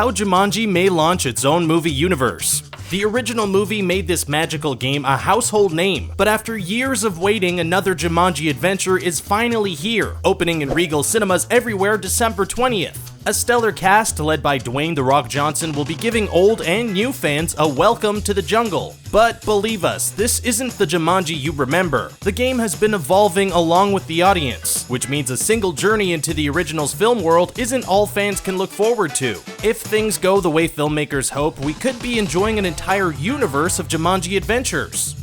how Jumanji may launch its own movie universe. The original movie made this magical game a household name, but after years of waiting, another Jumanji adventure is finally here, opening in Regal cinemas everywhere December 20th. A stellar cast led by Dwayne "The Rock" Johnson will be giving old and new fans a welcome to the jungle. But believe us, this isn't the Jumanji you remember. The game has been evolving along with the audience, which means a single journey into the original's film world isn't all fans can look forward to. If things go the way filmmakers hope, we could be enjoying an entire universe of Jumanji adventures.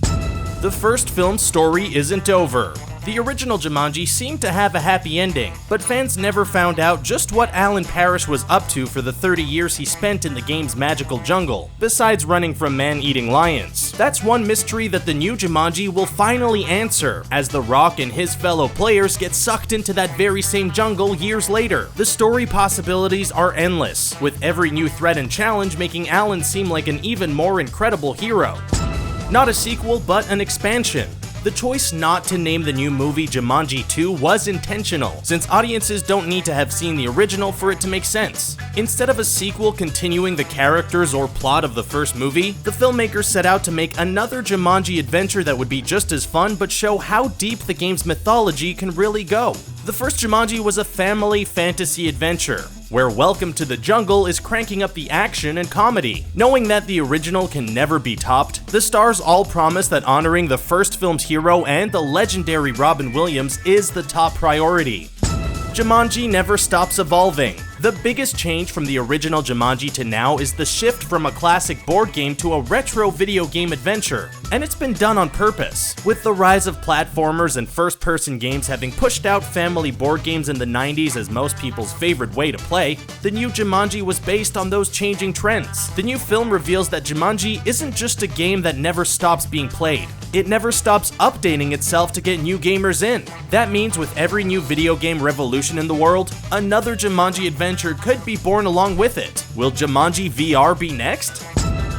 The first film's story isn't over. The original Jumanji seemed to have a happy ending, but fans never found out just what Alan Parrish was up to for the 30 years he spent in the game's magical jungle, besides running from man-eating lions. That's one mystery that the new Jumanji will finally answer, as The Rock and his fellow players get sucked into that very same jungle years later. The story possibilities are endless, with every new threat and challenge making Alan seem like an even more incredible hero. Not a sequel, but an expansion. The choice not to name the new movie Jumanji 2 was intentional, since audiences don't need to have seen the original for it to make sense. Instead of a sequel continuing the characters or plot of the first movie, the filmmakers set out to make another Jumanji adventure that would be just as fun but show how deep the game's mythology can really go. The first Jumanji was a family fantasy adventure, where Welcome to the Jungle is cranking up the action and comedy. Knowing that the original can never be topped, the stars all promise that honoring the first film's hero and the legendary Robin Williams is the top priority. Jumanji never stops evolving. The biggest change from the original Jumanji to now is the shift from a classic board game to a retro video game adventure, and it's been done on purpose. With the rise of platformers and first-person games having pushed out family board games in the 90s as most people's favorite way to play, the new Jumanji was based on those changing trends. The new film reveals that Jumanji isn't just a game that never stops being played. It never stops updating itself to get new gamers in. That means with every new video game revolution in the world, another Jumanji adventure could be born along with it. Will Jumanji VR be next?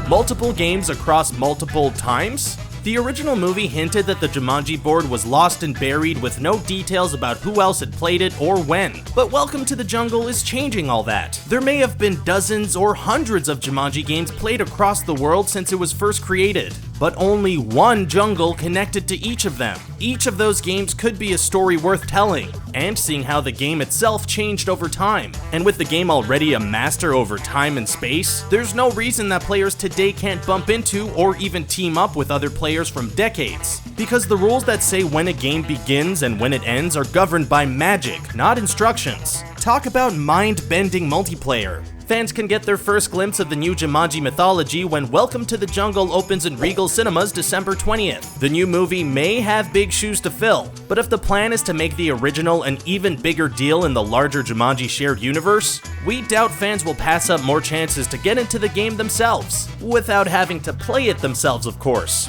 Multiple games across multiple times? The original movie hinted that the Jumanji board was lost and buried with no details about who else had played it or when. But Welcome to the Jungle is changing all that. There may have been dozens or hundreds of Jumanji games played across the world since it was first created, but only one jungle connected to each of them. Each of those games could be a story worth telling, and seeing how the game itself changed over time. And with the game already a master over time and space, there's no reason that players today can't bump into or even team up with other players from decades. Because the rules that say when a game begins and when it ends are governed by magic, not instructions. Talk about mind-bending multiplayer. Fans can get their first glimpse of the new Jumanji mythology when Welcome to the Jungle opens in Regal cinemas December 20th. The new movie may have big shoes to fill, but if the plan is to make the original an even bigger deal in the larger Jumanji shared universe, we doubt fans will pass up more chances to get into the game themselves, without having to play it themselves, of course.